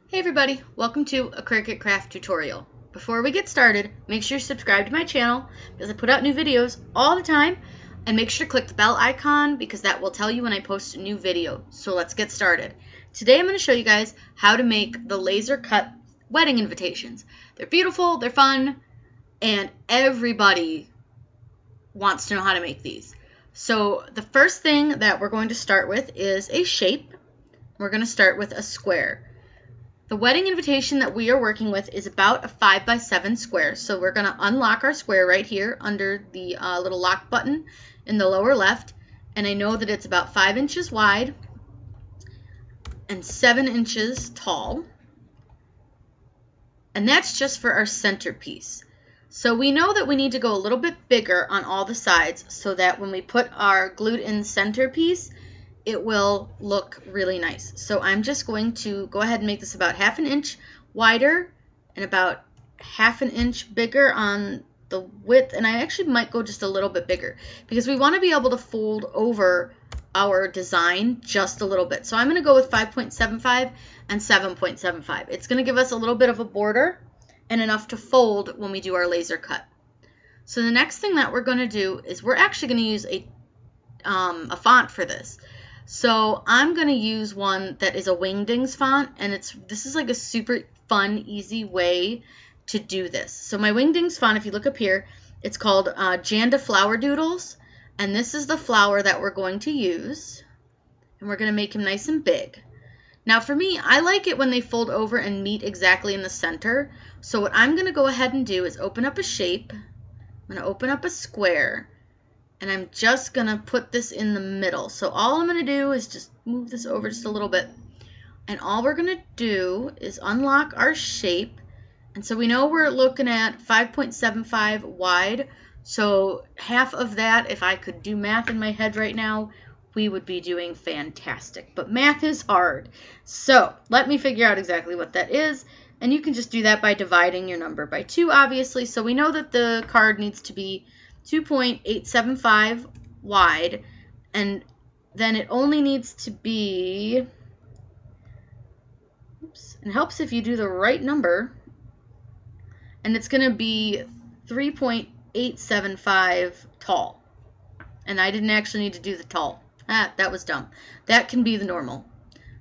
Hey everybody, welcome to a Cricut craft tutorial. Before we get started, make sure you subscribe to my channel because I put out new videos all the time, and make sure to click the bell icon because that will tell you when I post a new video. So let's get started. Today I'm going to show you guys how to make the laser cut wedding invitations. They're beautiful, they're fun, and everybody wants to know how to make these. So the first thing that we're going to start with is a shape. We're going to start with a square. The wedding invitation that we are working with is about a 5x7 square. So we're going to unlock our square right here under the little lock button in the lower left. And I know that it's about 5 inches wide and 7 inches tall. And that's just for our centerpiece. So we know that we need to go a little bit bigger on all the sides so that when we put our glued in centerpiece, it will look really nice. So I'm just going to go ahead and make this about 1/2 inch wider and about 1/2 inch bigger on the width, and I actually might go just a little bit bigger because we want to be able to fold over our design just a little bit. So I'm going to go with 5.75 and 7.75. It's going to give us a little bit of a border and enough to fold when we do our laser cut. So the next thing that we're going to do is we're actually going to use a font for this. So I'm going to use one that is a Wingdings font, and this is like a super fun, easy way to do this. So my Wingdings font, if you look up here, it's called Janda Flower Doodles, and this is the flower that we're going to use, and we're going to make him nice and big. Now for me, I like it when they fold over and meet exactly in the center. So what I'm going to go ahead and do is open up a shape. I'm going to open up a square. And I'm just going to put this in the middle. So all I'm going to do is just move this over just a little bit. And all we're going to do is unlock our shape. And so we know we're looking at 5.75 wide. So half of that, if I could do math in my head right now, we would be doing fantastic. But math is hard. So let me figure out exactly what that is. And you can just do that by dividing your number by 2, obviously. So we know that the card needs to be 2.875 wide, and then it only needs to be, it helps if you do the right number, and it's going to be 3.875 tall. And I didn't actually need to do the tall. That was dumb. That can be the normal.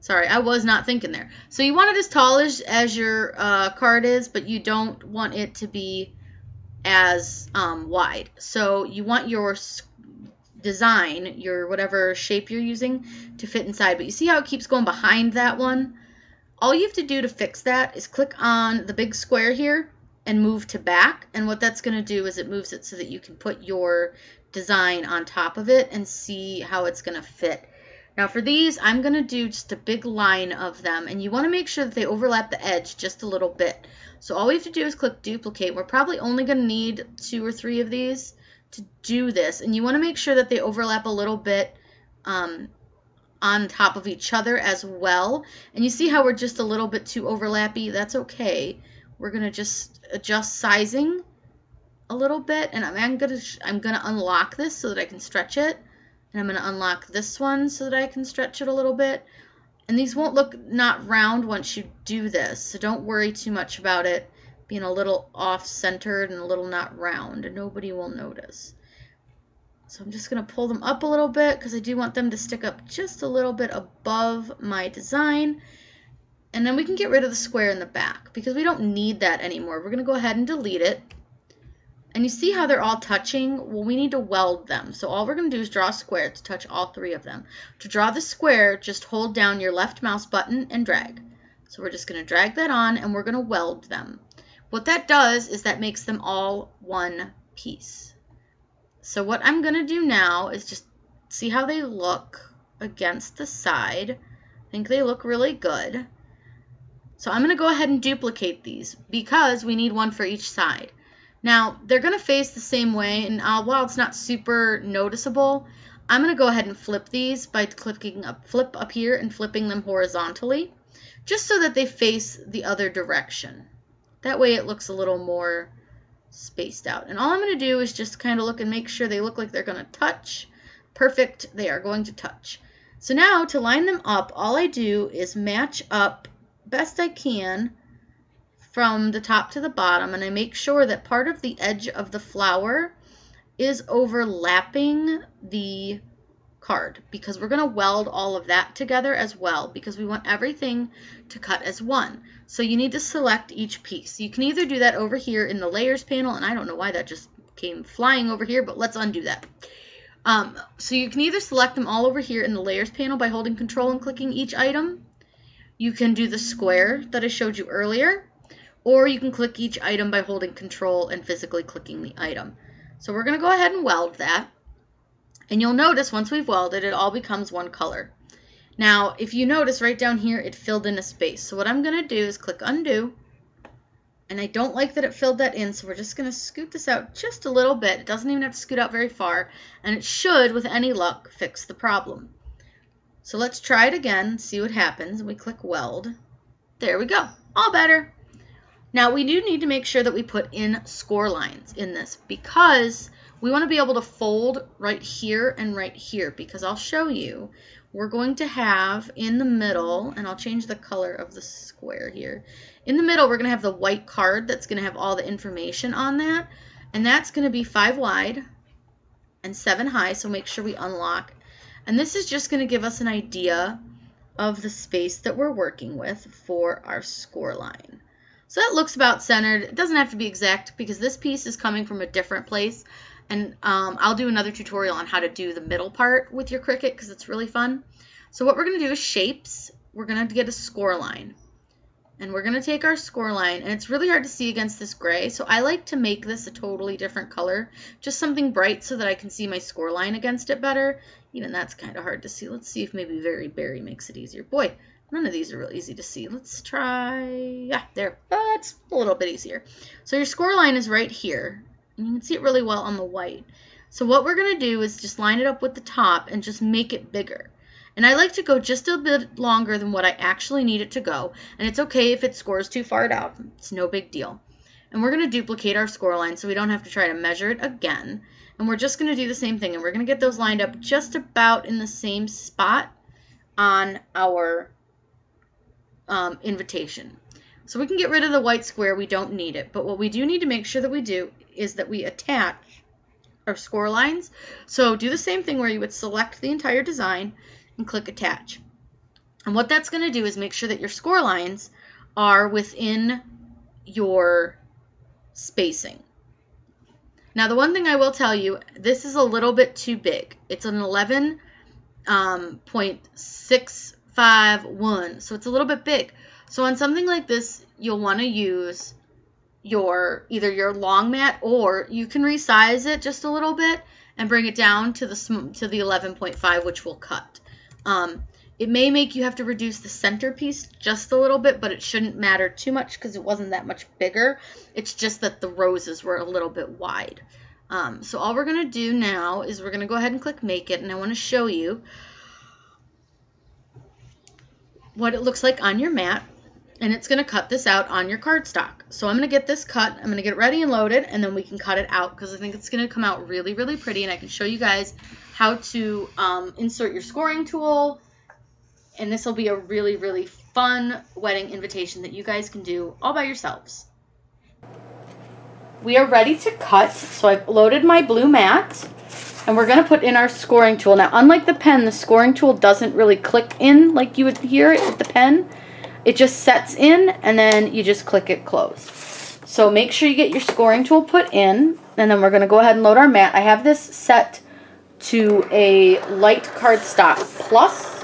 Sorry, I was not thinking there. So you want it as tall as your card is, but you don't want it to be as wide. So you want your design, your whatever shape you're using, to fit inside. But you see how it keeps going behind that one? All you have to do to fix that is click on the big square here and move to back. And what that's going to do is it moves it so that you can put your design on top of it and see how it's going to fit. Now for these, I'm going to do just a big line of them, and you want to make sure that they overlap the edge just a little bit. So all we have to do is click duplicate. We're probably only going to need 2 or 3 of these to do this, and you want to make sure that they overlap a little bit on top of each other as well. And you see how we're just a little bit too overlappy? That's okay. We're going to just adjust sizing a little bit, and I'm going to unlock this so that I can stretch it. And I'm going to unlock this one so that I can stretch it a little bit. And these won't look not round once you do this, so don't worry too much about it being a little off-centered and a little not round. Nobody will notice. So I'm just going to pull them up a little bit because I do want them to stick up just a little bit above my design. And then we can get rid of the square in the back because we don't need that anymore. We're going to go ahead and delete it. And you see how they're all touching? Well, we need to weld them. So all we're going to do is draw a square to touch all 3 of them. To draw the square, just hold down your left mouse button and drag. So we're just going to drag that on, and we're going to weld them. What that does is that makes them all one piece. So what I'm going to do now is just see how they look against the side. I think they look really good. So I'm going to go ahead and duplicate these because we need one for each side. Now, they're going to face the same way, and while it's not super noticeable, I'm going to go ahead and flip these by clicking flip up here and flipping them horizontally, just so that they face the other direction. That way it looks a little more spaced out. And all I'm going to do is just kind of look and make sure they look like they're going to touch. Perfect, they are going to touch. So now to line them up, all I do is match up best I can from the top to the bottom, and I make sure that part of the edge of the flower is overlapping the card, because we're going to weld all of that together as well, because we want everything to cut as one. So you need to select each piece. You can either do that over here in the layers panel, and I don't know why that just came flying over here, but let's undo that. So you can either select them all over here in the layers panel by holding control and clicking each item. You can do the square that I showed you earlier, or you can click each item by holding control and physically clicking the item. So we're going to go ahead and weld that. And you'll notice once we've welded, it all becomes one color. Now, if you notice right down here, it filled in a space. So what I'm going to do is click undo. And I don't like that it filled that in, so we're just going to scoot this out just a little bit. It doesn't even have to scoot out very far. And it should, with any luck, fix the problem. So let's try it again, see what happens. We click weld. There we go. All better. Now, we do need to make sure that we put in score lines in this, because we want to be able to fold right here and right here, because I'll show you. We're going to have in the middle, and I'll change the color of the square here. In the middle, we're going to have the white card that's going to have all the information on that, and that's going to be 5 wide and 7 high, so make sure we unlock. And this is just going to give us an idea of the space that we're working with for our score line. So that looks about centered. It doesn't have to be exact, because this piece is coming from a different place. And I'll do another tutorial on how to do the middle part with your Cricut, because it's really fun. So what we're going to do is shapes. We're going to get a score line. And we're going to take our score line, and it's really hard to see against this gray. So I like to make this a totally different color, just something bright so that I can see my score line against it better. Even that's kind of hard to see. Let's see if maybe Very Berry makes it easier. Boy, none of these are real easy to see. Let's try, yeah, there. That's a little bit easier. So your score line is right here. And you can see it really well on the white. So what we're going to do is just line it up with the top and just make it bigger. And I like to go just a bit longer than what I actually need it to go. And it's okay if it scores too far down. It's no big deal. And we're going to duplicate our score line so we don't have to try to measure it again. And we're just going to do the same thing. And we're going to get those lined up just about in the same spot on our invitation. So we can get rid of the white square. We don't need it. But what we do need to make sure that we do is that we attach our score lines. So do the same thing where you would select the entire design and click attach. And what that's going to do is make sure that your score lines are within your spacing. Now, the one thing I will tell you, this is a little bit too big. It's an 11.651, so it's a little bit big. So on something like this, you'll want to use either your long mat, or you can resize it just a little bit and bring it down to the 11.5, which will cut. It may make you have to reduce the center piece just a little bit, but it shouldn't matter too much because it wasn't that much bigger. It's just that the roses were a little bit wide. So all we're going to do now is we're going to go ahead and click Make It, and I want to show you what it looks like on your mat, and it's going to cut this out on your cardstock. So I'm going to get this cut, I'm going to get it ready and loaded, and then we can cut it out because I think it's going to come out really, really pretty, and I can show you guys how to insert your scoring tool. And this will be a really, really fun wedding invitation that you guys can do all by yourselves. We are ready to cut. So I've loaded my blue mat, and we're going to put in our scoring tool. Now, unlike the pen, the scoring tool doesn't really click in like you would hear it with the pen. It just sets in, and then you just click it close. So make sure you get your scoring tool put in, and then we're going to go ahead and load our mat. I have this set to a light cardstock plus.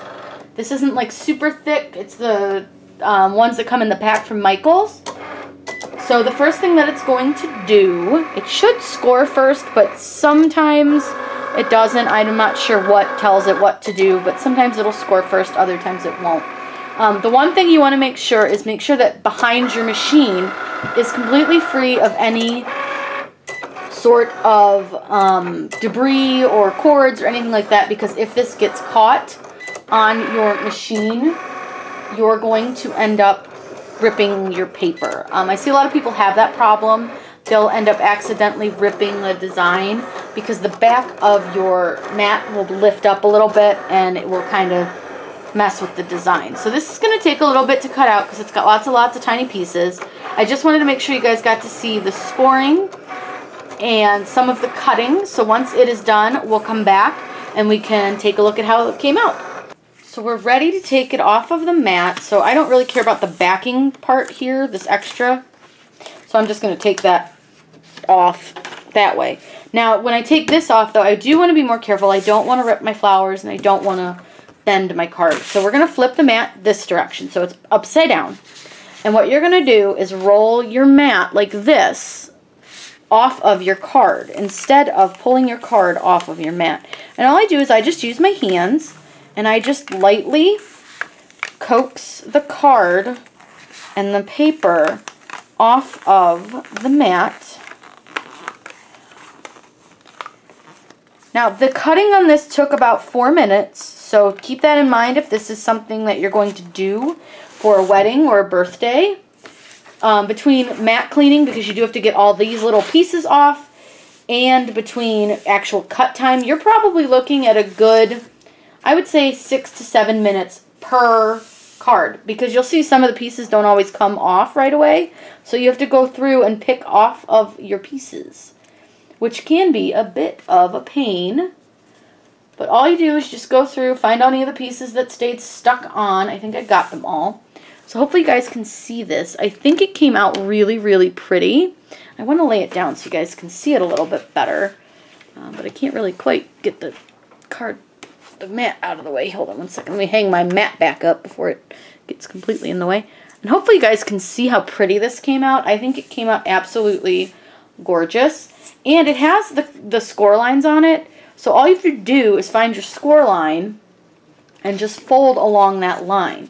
This isn't like super thick. It's the ones that come in the pack from Michaels. So the first thing that it's going to do, it should score first, but sometimes it doesn't. I'm not sure what tells it what to do, but sometimes it'll score first, other times it won't. The one thing you want to make sure that behind your machine is completely free of any sort of debris or cords or anything like that, because if this gets caught on your machine, you're going to end up ripping your paper. I see a lot of people have that problem. They'll end up accidentally ripping the design because the back of your mat will lift up a little bit and it will kind of mess with the design. So this is going to take a little bit to cut out because it's got lots of tiny pieces. I just wanted to make sure you guys got to see the scoring and some of the cutting. So once it is done, we'll come back and we can take a look at how it came out. So we're ready to take it off of the mat. So I don't really care about the backing part here, this extra. So I'm just going to take that off that way. Now, when I take this off, though, I do want to be more careful. I don't want to rip my flowers, and I don't want to bend my card. So we're going to flip the mat this direction, so it's upside down. And what you're going to do is roll your mat like this off of your card instead of pulling your card off of your mat. And all I do is I just use my hands, and I just lightly coax the card and the paper off of the mat. Now, the cutting on this took about 4 minutes, so keep that in mind if this is something that you're going to do for a wedding or a birthday. Between mat cleaning, because you do have to get all these little pieces off, and between actual cut time, you're probably looking at a good, I would say 6 to 7 minutes per card, because you'll see some of the pieces don't always come off right away, so you have to go through and pick off of your pieces, which can be a bit of a pain. But all you do is just go through, find any of the pieces that stayed stuck on. I think I got them all. So hopefully you guys can see this. I think it came out really, really pretty. I want to lay it down so you guys can see it a little bit better. But I can't really quite get the mat out of the way. Hold on one second. Let me hang my mat back up before it gets completely in the way. And hopefully you guys can see how pretty this came out. I think it came out absolutely gorgeous. And it has the score lines on it. So all you have to do is find your score line and just fold along that line.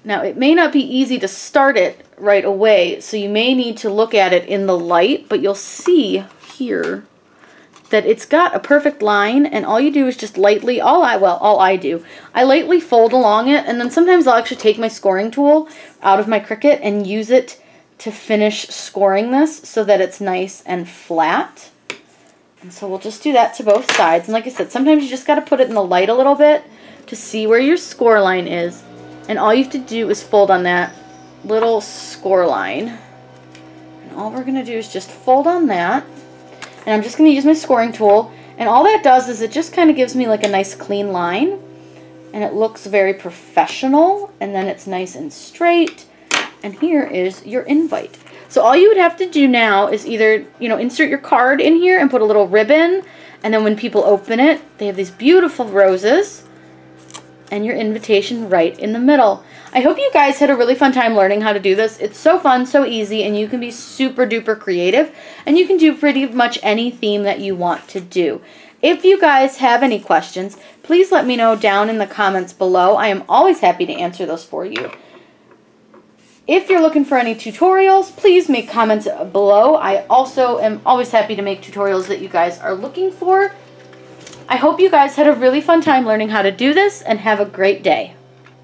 Now, it may not be easy to start it right away, so you may need to look at it in the light, but you'll see here that it's got a perfect line, and all you do is just lightly, all I do, I lightly fold along it, and then sometimes I'll actually take my scoring tool out of my CRICUT and use it to finish scoring this so that it's nice and flat. And so we'll just do that to both sides. And like I said, sometimes you just got to put it in the light a little bit to see where your score line is. And all you have to do is fold on that little score line. And all we're going to do is just fold on that. And I'm just going to use my scoring tool. And all that does is it just kind of gives me like a nice clean line. And it looks very professional. And then it's nice and straight. And here is your invite. So all you would have to do now is either, insert your card in here and put a little ribbon. And then when people open it, they have these beautiful roses. And your invitation right in the middle. I hope you guys had a really fun time learning how to do this. It's so fun, so easy, and you can be super duper creative. And you can do pretty much any theme that you want to do. If you guys have any questions, please let me know down in the comments below. I am always happy to answer those for you. If you're looking for any tutorials, please make comments below. I also am always happy to make tutorials that you guys are looking for. I hope you guys had a really fun time learning how to do this, and have a great day.